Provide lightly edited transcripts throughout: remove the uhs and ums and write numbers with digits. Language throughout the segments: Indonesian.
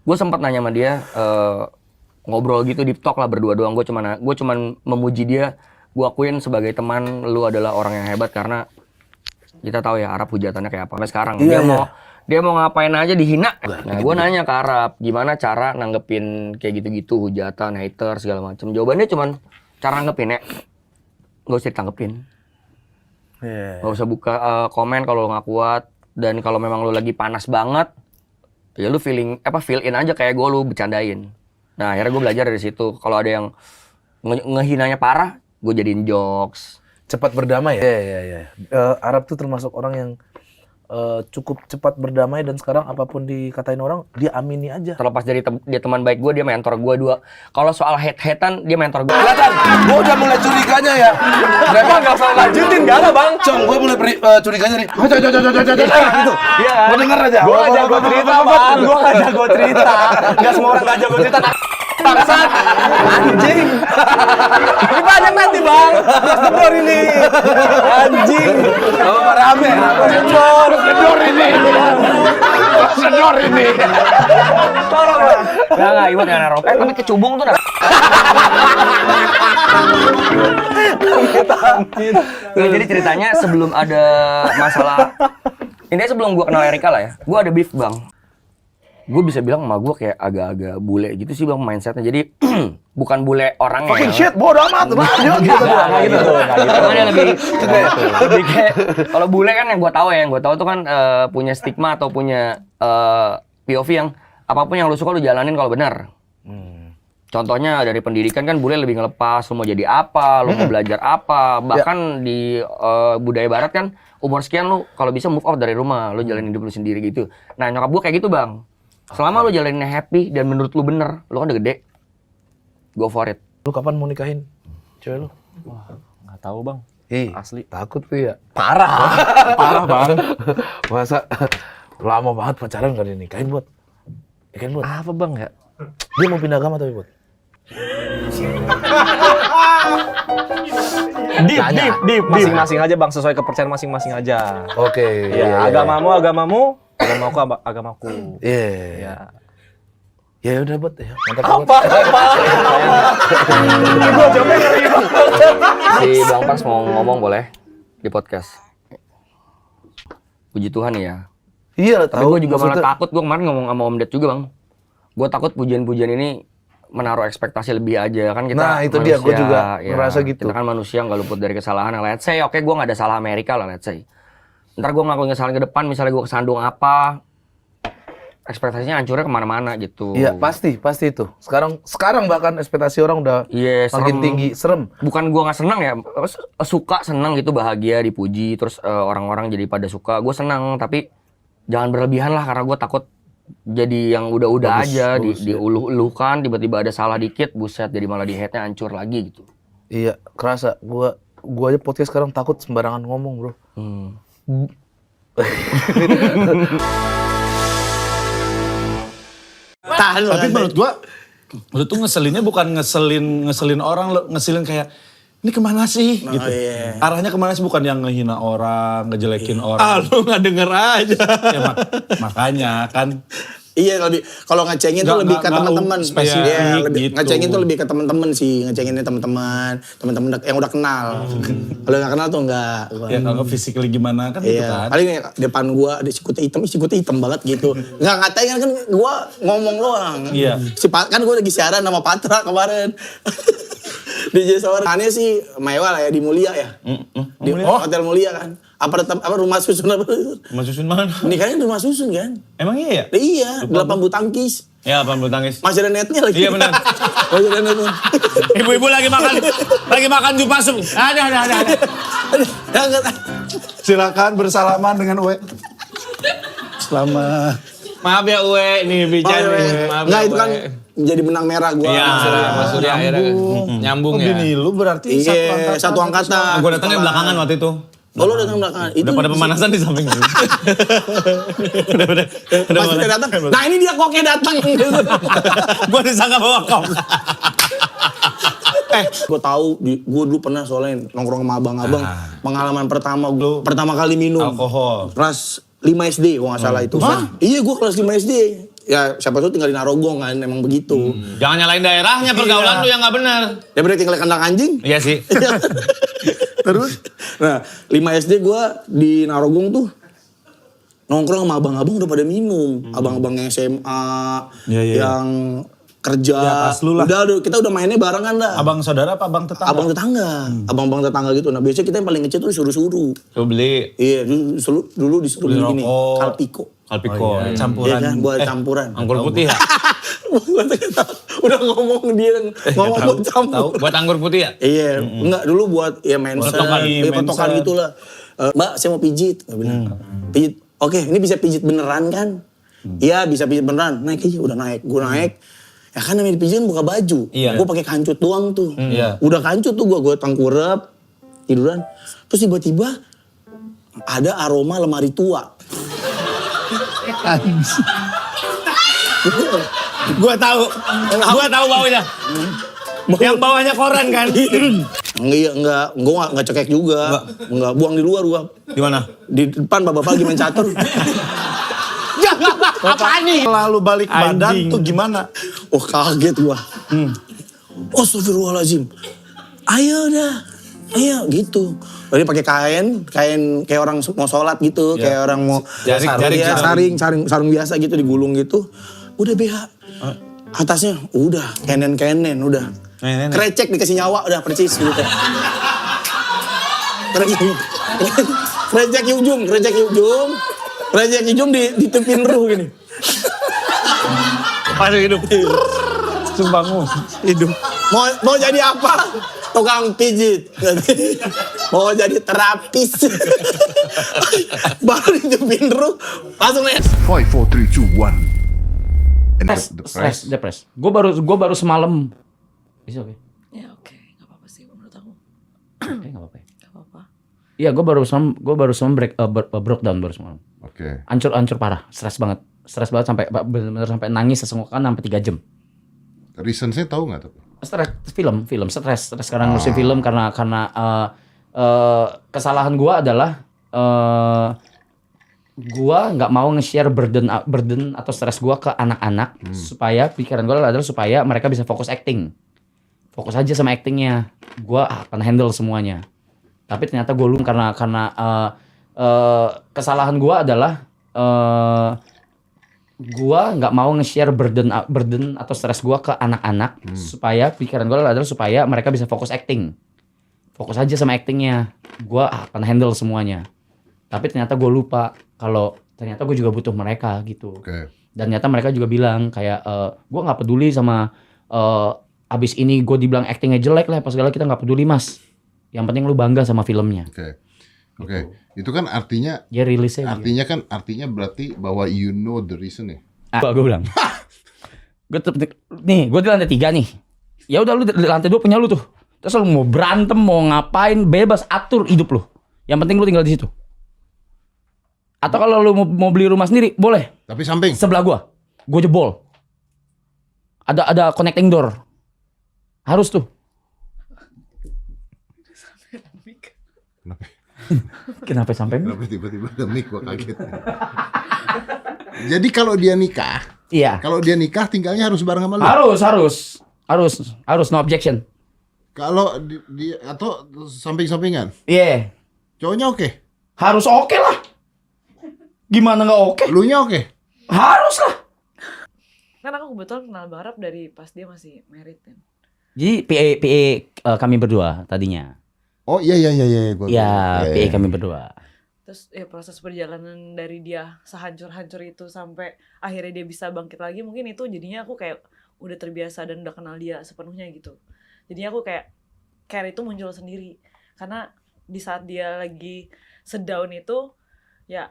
Gue sempat nanya sama dia, ngobrol gitu di talk lah berdua doang. Gue cuman memuji dia. Gue akuin sebagai teman, lu adalah orang yang hebat karena kita tahu ya Arab hujatannya kayak apa. Sampai sekarang dia mau ngapain aja dihina. Nah, gue nanya ke Arab, gimana cara nanggepin kayak gitu-gitu hujatan, hater segala macam. Jawabannya cuman cara nanggepinnya nggak usah ditanggepin. Nggak usah buka komen kalau lo nggak kuat. Dan kalau memang lo lagi panas banget, ya lu feel in aja kayak gue, lu bercandain. Nah, akhirnya gue belajar dari situ. Kalau ada yang ngehinanya parah, gue jadiin jokes. Cepat berdamai ya? Iya. Arab tuh termasuk orang yang cukup cepat berdamai dan sekarang apapun dikatain orang, dia amini aja. Terlepas dari dia teman baik gue, dia mentor gue dua. Kalau soal hate-hatean, dia mentor gue. Kelihatan, gue udah mulai curiganya ya. Kenapa nggak usah lanjutin, gak ada bang. Cong, gue mulai curiganya nih. Gitu. Iya. Gue denger aja. Gue gak jago cerita bang, gue gak jago cerita. Gak semua orang gak jago cerita. Bangsat, anjing. Ini banyak nanti bang. Kedor ini. Anjing. Oh, rame. Kedor ini. Sedor ini. Tolong bang. Enggak, Iwan gak naruh. Tapi kecubung tuh jadi ceritanya sebelum ada masalah, ini sebelum gue kenal Erika lah ya, gue ada beef bang. Gue bisa bilang sama gue kayak agak-agak bule gitu sih bang mindsetnya. Jadi bukan bule orangnya. Fucking shit, bodo amat. Nggak gitu. Dia lebih kayak, kalau bule kan yang gue tahu tuh kan punya stigma atau punya POV yang apapun yang lu suka lu jalanin kalau benar. Contohnya dari pendidikan kan bule lebih ngelepas, lu mau jadi apa, lu mau belajar apa. Bahkan di budaya barat kan umur sekian lu kalau bisa move out dari rumah, lu jalanin hidup lu sendiri gitu. Nah nyokap gue kayak gitu bang. Selama lu jalaninnya happy dan menurut lu bener, lu kan udah gede, go for it. Lu kapan mau nikahin cewek lu? Wah, nggak tahu bang. Asli. Takut tuh ya? Parah bang. Masa lama banget pacaran gak dinikahin buat? Nikahin buat? Apa bang ya? Dia mau pindah agama tapi buat? Deep. Masing-masing aja bang, sesuai kepercayaan masing-masing aja. Oke. Iya, agamamu, agamaku. Iya. Ya udah buat ya. Mantap Apa? Gue jawabnya ngeri banget. Si Bang Pars mau ngomong boleh di podcast. Puji Tuhan ya. Iya, tapi gue juga malah takut. Gue kemarin ngomong sama Om Ded juga bang. Gue takut pujian-pujian ini menaruh ekspektasi lebih aja kan kita. Nah itu manusia, dia, gue juga ngerasa gitu. Kita kan manusia nggak luput dari kesalahan. Let's say, oke, gue nggak ada salah Amerika lah, let's say. Ntar gue ngelakuin kesalahan ke depan, misalnya gue kesandung apa, ekspektasinya hancurnya kemana-mana gitu. Iya pasti itu. Sekarang bahkan ekspektasi orang udah makin tinggi, serem. Bukan gue nggak senang ya, suka senang gitu, bahagia dipuji, terus orang-orang jadi pada suka. Gue senang, tapi jangan berlebihan lah karena gue takut jadi yang udah-udah aja diuluh-uluhkan, tiba-tiba ada salah dikit, buset, jadi malah di hate-nya hancur lagi gitu. Iya, kerasa. Gua aja podcast sekarang takut sembarangan ngomong, bro. Tapi menurut gua, lu tuh ngeselinnya bukan ngeselin orang, lo ngeselin kayak ini kemana sih gitu. Iya. Arahnya kemana sih, bukan yang ngehina orang, ngejelekin orang. Lu nggak denger aja. Ya, makanya kan. Iya, lebih kalau ngecengin tuh lebih ke teman-teman. Spesifik Iya, lebih gitu. ngecengin tuh lebih ke teman-teman sih, ngecenginnya teman-teman yang udah kenal. Kalau nggak kenal tuh enggak. Ya kalau physically gimana kan gitu kan. Paling depan gua ada sikutnya hitam banget gitu. Nggak ngatain kan gua ngomong doang. Iya. Kan gua lagi siaran sama Patra kemarin. DJ Sour. Aneh sih mewah lah ya di Mulia ya. Di Hotel Mulia kan. Apa rumah susun apa? Rumah susun mana? Nikahnya di rumah susun kan? Emang iya ya? Iya, 8 bulu tangkis. Ya, 8 bulu tangkis. Masih ada netnya lagi. Iya benar. Masih ada netnya. Ibu-ibu lagi makan jupasum. Ada. Silakan bersalaman dengan Uwe. Selamat. Maaf ya Uwe, nih bicara nih. Maaf Enggak ya, itu kan Uwe. jadi benang merah gua. Iya, maksudnya akhirnya nyambung ya. Bini lu berarti Iya, satu angkatan. Gue datangnya belakangan waktu itu. Oh, lu datang belakangan. Itu Udah pada pemanasan di samping itu. Pas udah datang. Nah, ini dia koknya datang gitu. Gue disangka bawa kok. Gue tahu, gue dulu pernah soalnya nongkrong sama abang-abang. Pengalaman pertama gue, pertama kali minum. Alkohol. Kelas 5 SD, gue gak salah itu. Iya, gue kelas 5 SD. ya siapa tuh tinggal di Narogong kan, emang begitu. Jangan nyalain daerahnya, pergaulan lu yang nggak benar. Ya berarti tinggal di kandang anjing. Iya sih. Terus, nah 5 SD gue di Narogong tuh nongkrong sama abang-abang udah pada minum. Abang-abang yang SMA, yang kerja. Di atas lu lah. Kita udah mainnya barengan dah. Abang saudara apa abang tetangga? Abang tetangga. Abang-abang tetangga gitu. Nah biasanya kita yang paling kecil tuh disuruh-suruh. Lu beli Iya, dulu disuruh Beli beli ini, rokok. Kalpiko. Alpiko, Iya campuran. kan, buat campuran. Anggur putih ya? Udah ngomong dia ngomong buat campur. Tahu, buat anggur putih ya? Iya, enggak dulu buat ya menser, Potongan, potongan menser. gitulah. Mbak, saya mau pijit, gue bilang. Pijit. Oke, ini bisa pijit beneran kan? Iya, bisa pijit beneran. Naik aja, udah naik. Gue naik. Ya kan namanya pijit buka baju. Iya. Gue pakai kancut doang tuh. Iya. Udah kancut tuh gue tengkurap, tiduran. Terus tiba-tiba ada aroma lemari tua. Gua tahu baunya. Yang bawahnya koran kan? Enggak, gue enggak cekek juga. Enggak, buang di luar gua. Di mana? Di depan bapak-bapak lagi main catur. Apaan nih? Lalu balik badan Anjing. tuh gimana? Oh kaget gua. Oh astagfirullahaladzim. Ayo dah. Ayo gitu. Tadi pakai kain kayak orang mau sholat gitu, kayak orang mau Jaring, ya, sarung biasa gitu digulung gitu. Udah BH. Atasnya udah kenen udah. Krecek dikasih nyawa udah percis gitu. Krecek ujung ditepin ruh gini. Masih hidup. Sumpahmu. Hidup. Mau jadi apa? Tukang pijit. Mau jadi terapis. Baru ditepin ruh, langsung les. 5, 4, 3, 2, 1. And Depres. Gue baru semalam. Bisa oke. Ya oke, nggak apa-apa sih menurut aku. Oke, nggak apa-apa. Nggak apa-apa. Iya, gue baru semalam broke down baru semalam. Oke. Hancur parah, stres banget sampai benar-benar sampai nangis sesenggukan sampai 3 jam. Reasonsnya tahu nggak tuh? Stres, film, stres sekarang ngurusin film karena kesalahan gue adalah gue nggak mau nge-share burden atau stres gue ke anak-anak supaya pikiran gue adalah supaya mereka bisa fokus aja sama actingnya, gue akan handle semuanya. Tapi ternyata gue karena kesalahan gue adalah gue nggak mau nge-share burden atau stres gue ke anak-anak supaya pikiran gue adalah supaya mereka bisa fokus aja sama actingnya, gue akan handle semuanya. Tapi ternyata gue lupa kalau ternyata gue juga butuh mereka gitu. Oke. Dan ternyata mereka juga bilang kayak gue nggak peduli sama abis ini gue dibilang actingnya jelek lah apa segala, kita nggak peduli mas. Yang penting lu bangga sama filmnya. Oke. Itu kan artinya Ya rilisnya. artinya berarti bahwa you know the reason ya. Gue bilang. Gue di lantai 3 nih. Ya udah lu di lantai 2 punya lu tuh. Terus lu mau berantem, mau ngapain, bebas atur hidup lu. Yang penting lu tinggal di situ. Atau kalau lu mau beli rumah sendiri, boleh. Tapi samping. Sebelah gua jebol. Ada connecting door. Harus tuh. Kenapa sampai Kenapa tiba-tiba ada mic, gua kaget. Jadi kalau dia nikah, Iya. tinggalnya harus bareng sama lu. Harus no objection. Kalau dia atau samping-sampingan, Iya. cowoknya oke, Harus oke lah. Gimana nggak oke? lunya oke. Harus lah. Kan aku kebetulan kenal Bang Arab dari pas dia masih married kan. Jadi PA kami berdua tadinya. Oh iya. Gua- Iya, PA iya. kami berdua. Terus ya proses perjalanan dari dia sehancur-hancur itu sampai akhirnya dia bisa bangkit lagi, mungkin itu jadinya aku kayak udah terbiasa dan udah kenal dia sepenuhnya gitu. Jadinya aku kayak care itu muncul sendiri. Karena di saat dia lagi sedown itu, ya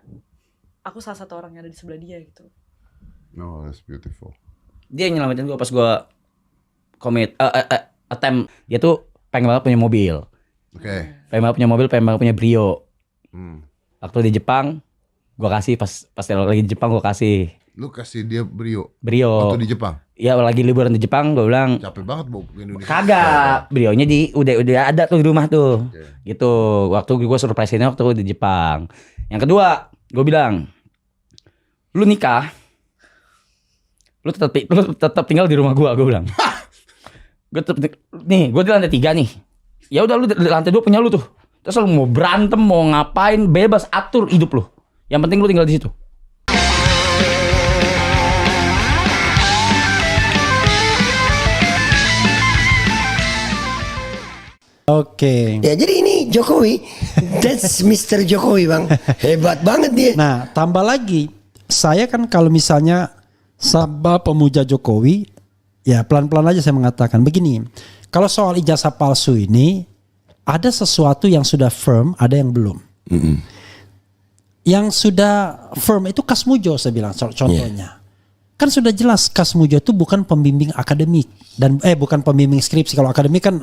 aku salah satu orang yang ada di sebelah dia gitu. No, that's beautiful. Dia yang nyelamatin gue pas gue attempt. Dia tuh pengen banget punya mobil. Oke. Pengen banget punya mobil, pengen banget punya Brio. Hmm. Waktu di Jepang, gue kasih pas lagi di Jepang gue kasih Lu kasih dia Brio Brio. waktu di Jepang. Ya lagi liburan di Jepang, gue bilang Capek banget bawa ke Indonesia. kagak, Brionya udah ada tuh di rumah tuh. Oke. Gitu. Waktu gue surprise-nya waktu di Jepang. Yang kedua, gue bilang, lu nikah, Lu tetap tinggal di rumah gue bilang. Gue di lantai 3 nih. Ya udah lu di lantai 2 punya lu tuh. Terus lu mau berantem, mau ngapain, bebas, atur hidup lu. Yang penting lu tinggal di situ. Oke. Ya jadi ini Jokowi, that's Mr. Jokowi bang, hebat banget dia. Nah, tambah lagi, saya kan kalau misalnya sabah pemuja Jokowi, ya pelan-pelan aja saya mengatakan begini. Kalau soal ijazah palsu ini, ada sesuatu yang sudah firm, ada yang belum. Yang sudah firm itu Kasmujo, saya bilang contohnya. Kan sudah jelas Kasmujo itu bukan pembimbing akademik dan bukan pembimbing skripsi. Kalau akademik kan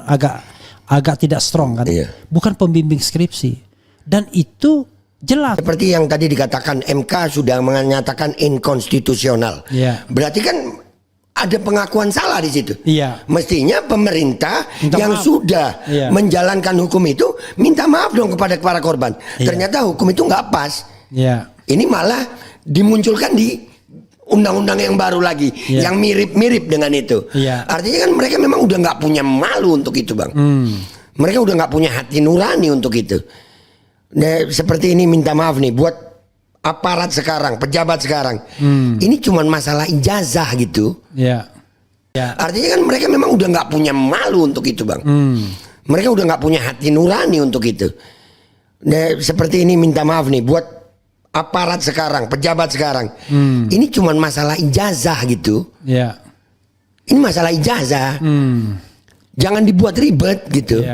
agak tidak strong kan. Bukan pembimbing skripsi. Dan itu jelas. Seperti yang tadi dikatakan MK sudah menyatakan inkonstitusional. Berarti kan ada pengakuan salah di situ. Mestinya pemerintah yang sudah menjalankan hukum itu minta maaf dong kepada para korban. Ternyata hukum itu nggak pas. Ini malah dimunculkan di undang-undang yang baru lagi, yang mirip-mirip dengan itu. Artinya kan mereka memang udah nggak punya malu untuk itu bang. Mereka udah nggak punya hati nurani untuk itu. Nah, seperti ini minta maaf nih buat aparat sekarang, pejabat sekarang. Ini cuma masalah ijazah gitu. Artinya kan mereka memang udah nggak punya malu untuk itu bang. Mereka udah nggak punya hati nurani untuk itu. Nah, seperti ini minta maaf nih buat aparat sekarang, pejabat sekarang. Ini cuma masalah ijazah gitu. Ini masalah ijazah. Jangan dibuat ribet gitu.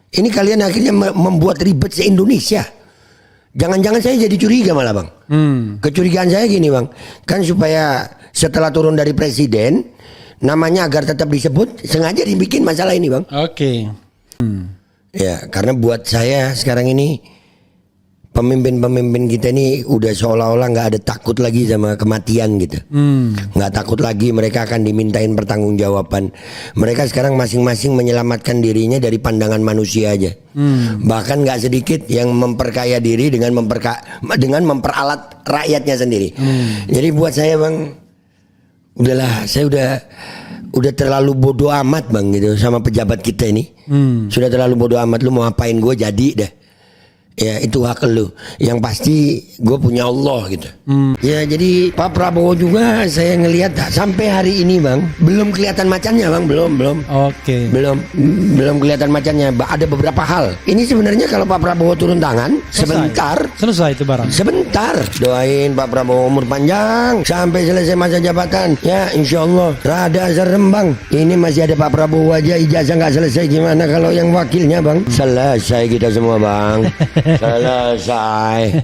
Ini kalian akhirnya membuat ribet se-Indonesia. Jangan-jangan saya jadi curiga malah bang. Kecurigaan saya gini bang, kan supaya setelah turun dari presiden, namanya agar tetap disebut, sengaja dibikin masalah ini bang. Ya karena buat saya sekarang ini pemimpin-pemimpin kita ini udah seolah-olah nggak ada takut lagi sama kematian gitu. Nggak takut lagi mereka akan dimintain pertanggungjawaban. Mereka sekarang masing-masing menyelamatkan dirinya dari pandangan manusia aja. Bahkan nggak sedikit yang memperkaya diri dengan memperalat rakyatnya sendiri. Jadi buat saya bang, udahlah, saya udah terlalu bodoh amat bang gitu sama pejabat kita ini. Sudah terlalu bodoh amat, lu mau apain gue jadi dah. Ya itu hak lu. Yang pasti gue punya Allah gitu. Ya jadi Pak Prabowo juga saya ngelihat sampai hari ini bang belum kelihatan macannya bang, belum. Belum kelihatan macannya. Ada beberapa hal. Ini sebenarnya kalau Pak Prabowo turun tangan selesai itu barang. Sebentar. Doain Pak Prabowo umur panjang sampai selesai masa jabatan. Ya insya Allah rada serem bang. Ini masih ada Pak Prabowo aja ijazah nggak selesai, gimana kalau yang wakilnya bang? Selesai kita semua bang. Selesai.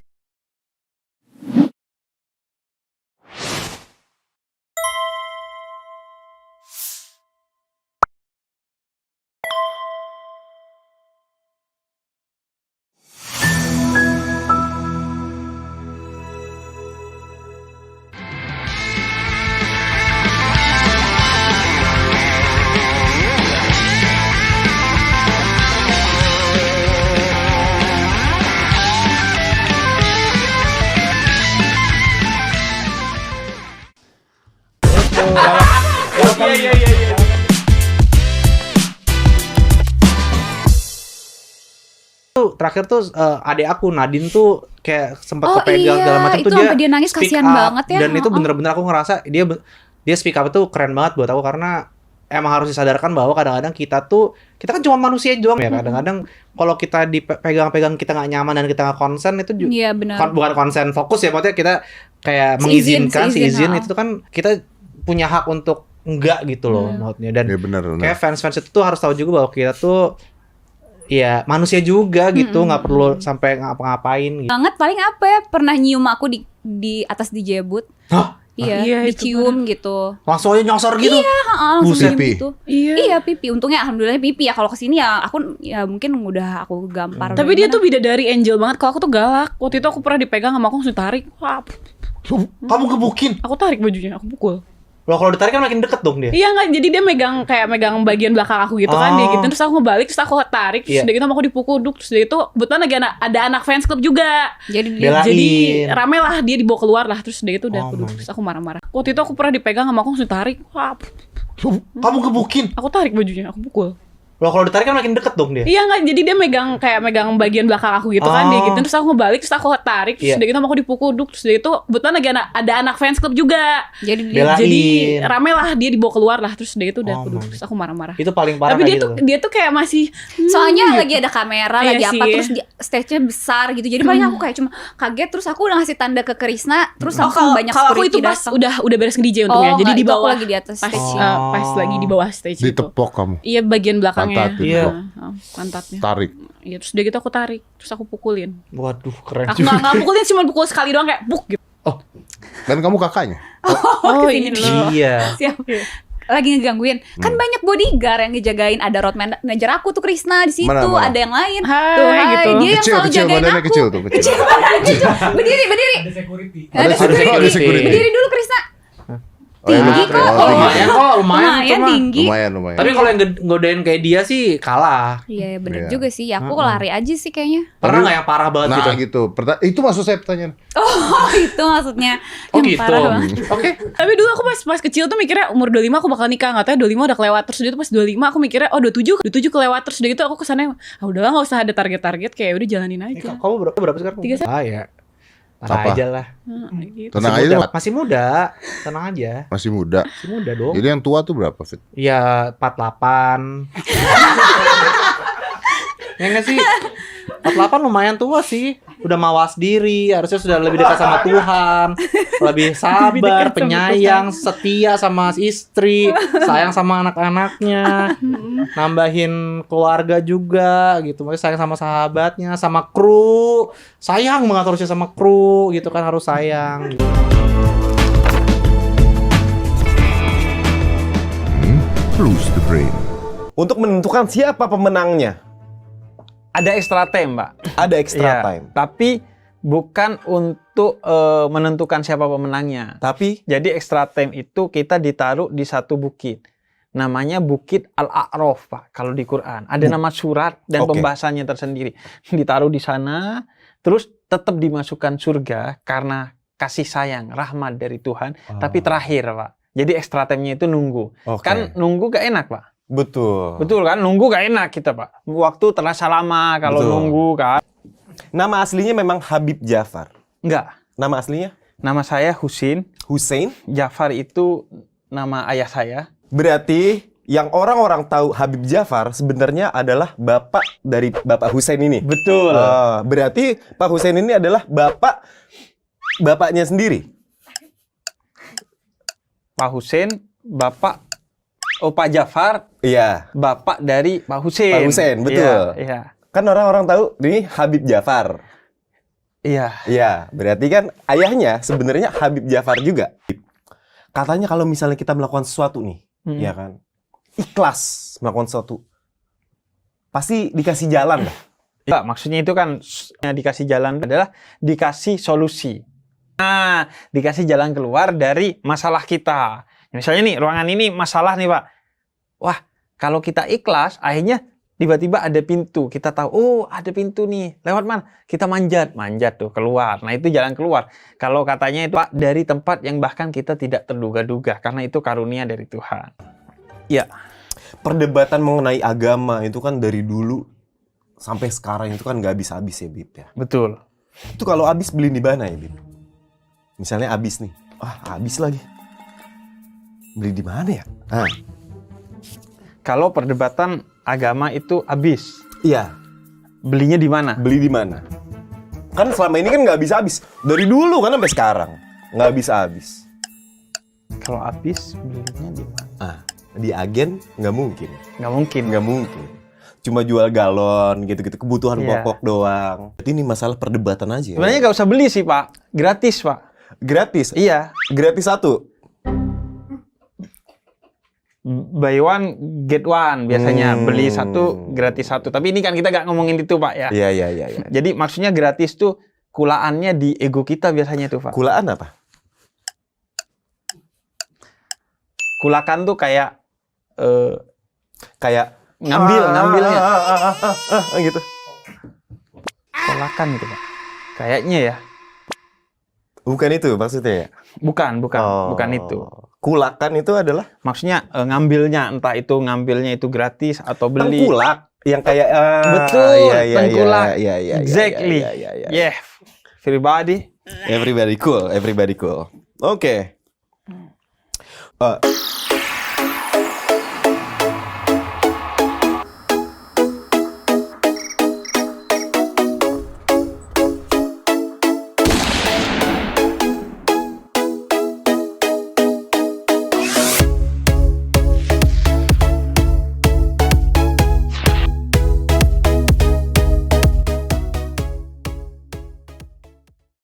Terakhir tuh adik aku Nadine tuh kayak sempat kepegang segala macam tuh, itu sampai dia nangis, speak kasihan up. banget ya. Dan itu bener-bener aku ngerasa dia speak up itu keren banget buat aku, karena emang harus disadarkan bahwa kadang-kadang kita kan cuma manusia doang ya. Kadang-kadang kalau kita dipegang-pegang kita nggak nyaman dan kita nggak konsen itu bukan konsen fokus ya, maksudnya kita kayak mengizinkan izin itu kan kita punya hak untuk enggak gitu loh maksudnya. Dan kayak fans-fans itu tuh harus tahu juga bahwa kita tuh ya manusia juga gitu, nggak perlu sampai ngapa-ngapain gitu. Banget paling apa ya, pernah nyium aku di atas di Jebut. Iya, dicium gitu. Langsung aja nyosor gitu. Iya, langsung cium pipi. gitu. Iya, pipi. Untungnya alhamdulillah pipi ya. Kalau kesini ya aku ya mungkin udah aku gampar. Tapi dia tuh bidadari angel banget. Kalau aku tuh galak. Waktu itu aku pernah dipegang sama aku langsung tarik. Wah, Kamu gebukin? aku tarik bajunya, aku pukul. Loh kalau ditarik kan makin deket dong dia. Iya nggak, jadi dia megang bagian belakang aku gitu kan, dia gitu. Terus aku ngebalik, terus aku tarik, terus udah gitu aku dipukul, terus dia itu kebetulan lagi ada anak fans club juga. Jadi rame lah, dia dibawa keluar lah, terus udah gitu udah aku duduk, terus aku marah-marah. Waktu itu aku pernah dipegang sama aku langsung tarik. Wah. Kamu gebukin? Aku tarik bajunya, aku pukul. Loh kalau ditarik kan makin deket dong dia. Iya nggak, jadi dia megang bagian belakang aku gitu kan, dia gitu. Terus aku ngebalik, terus aku tarik, terus udah gitu aku dipukul, terus udah itu kebetulan lagi ada anak fans club juga. Jadi rame lah, dia dibawa keluar lah, terus udah gitu udah aku duduk, terus aku marah-marah. Itu paling parah. Tapi dia tuh kayak masih soalnya lagi ada kamera, lagi iya apa, sih. terus stage-nya besar gitu. Jadi paling aku kayak cuma kaget, terus aku udah ngasih tanda ke Krisna, terus langsung banyak kalau aku itu security pas udah beres nge-DJ untungnya. Jadi di itu aku bawah lagi di atas pas stage. pas lagi di bawah stage itu. Ditepok kamu. Iya, bagian belakangnya. Pantat, ditepok. Pantatnya. Tarik. Iya, terus dia gitu aku tarik, terus aku pukulin. Waduh, keren Aku nggak pukulin, cuma pukul sekali doang kayak buk gitu. Dan kamu kakaknya? Oh ini loh. Iya. Siap. Lagi ngegangguin. Kan banyak bodyguard yang ngejagain, ada road manager aku tuh Krisna di situ, Mana? ada yang lain. Hai, Tuh, gitu. dia yang selalu jagain badannya aku. kecil tuh, kecil. Kecil. Berdiri. Ada security. Berdiri dulu Krisna. Tinggi kok. Lumayan tinggi. Lumayan. Tapi kalau yang godain kayak dia sih kalah. Iya bener juga sih. Aku lari aja sih kayaknya. Pernah nggak yang parah banget Nah gitu? gitu. Itu maksud saya pertanyaan. Oh itu maksudnya. Oh Yang gitu. parah banget. Oke. Tapi dulu aku pas kecil tuh mikirnya umur 25 aku bakal nikah, nggak tahu 25 udah kelewat. Terus dia tuh pas 25 aku mikirnya 27 kelewat, terus dia gitu aku kesana udahlah nggak usah ada target kayak udah jalanin aja. Kamu berapa sekarang? 31. Ya. Tenang aja lah. Gitu. Tenang aja. Masih muda. Tenang aja. Masih muda. Masih muda dong. Jadi yang tua tuh berapa, Fit? Ya 48. Ya nggak sih? 48 lumayan tua sih. Udah mawas diri, harusnya sudah lebih dekat sama Tuhan, lebih sabar, penyayang, setia sama istri, sayang sama anak-anaknya, nambahin keluarga juga gitu. Maksudnya sayang sama sahabatnya, sama kru. Sayang banget harusnya sama kru gitu kan, harus sayang. Close the brain. Untuk menentukan siapa pemenangnya, ada extra time, Pak. ada extra Iya, time. Tapi bukan untuk menentukan siapa pemenangnya. Tapi jadi extra time itu kita ditaruh di satu bukit. Namanya Bukit Al-A'raf, Pak, kalau di Quran. Ada nama surat dan pembahasannya tersendiri. Ditaruh di sana, terus tetap dimasukkan surga karena kasih sayang, rahmat dari Tuhan. Tapi terakhir, Pak. Jadi extra time-nya itu nunggu. Kan nunggu gak enak, Pak. Betul. Betul kan? Nunggu gak enak kita, Pak. Waktu terasa lama kalau nunggu kan. Nama aslinya memang Habib Jafar? Enggak. Nama aslinya? Nama saya Husin. Husein? Jafar itu nama ayah saya. Berarti yang orang-orang tahu Habib Jafar sebenarnya adalah bapak dari Bapak Husein ini? Betul. Berarti Pak Husein ini adalah bapaknya sendiri? Pak Husein, bapak Pak Jafar, iya. Bapak dari Pak Husein. Pak Husein, betul. Iya. Kan orang-orang tahu ini Habib Jafar. Iya. Iya, berarti kan ayahnya sebenarnya Habib Jafar juga. Katanya kalau misalnya kita melakukan sesuatu nih, ya kan, ikhlas melakukan sesuatu, pasti dikasih jalan lah. Ya, maksudnya itu kan dikasih jalan adalah dikasih solusi. Nah, dikasih jalan keluar dari masalah kita. Misalnya nih, ruangan ini masalah nih, Pak. Wah, kalau kita ikhlas, akhirnya tiba-tiba ada pintu. Kita tahu, oh ada pintu nih. Lewat mana? Kita manjat tuh keluar. Nah, itu jalan keluar. Kalau katanya itu, Pak, dari tempat yang bahkan kita tidak terduga-duga. Karena itu karunia dari Tuhan. Ya. Perdebatan mengenai agama itu kan dari dulu sampai sekarang itu kan nggak habis-habis ya, Bib ya. Betul. Itu kalau habis beli di mana ya, Bib? Misalnya habis nih. Habis lagi. Beli di mana ya? Kalau perdebatan agama itu habis. Iya. Belinya di mana? Beli di mana? Kan selama ini kan nggak habis-habis. Dari dulu kan sampai sekarang nggak habis-habis. Kalau habis belinya di mana? Di agen nggak mungkin. Nggak mungkin. Cuma jual galon gitu-gitu, kebutuhan pokok doang. Jadi ini masalah perdebatan aja. Sebenarnya nggak usah beli sih, Pak. Gratis, Pak. Gratis? Iya. Gratis satu? Buy one, get one biasanya. Beli satu, gratis satu. Tapi ini kan kita nggak ngomongin itu, Pak, ya. Iya. Jadi maksudnya gratis tuh kulaannya di ego kita biasanya tuh, Pak. Kulaan apa? Kulakan tuh kayak ngambilnya. Gitu. Kulakan gitu, Pak. Kayaknya ya. Bukan itu maksudnya ya? Bukan itu. Kulakan itu adalah maksudnya ngambilnya, entah itu ngambilnya itu gratis atau beli. Tengkulak yang kayak betul, tengkulak. Iya, Exactly. Yeah. Everybody cool. Oke.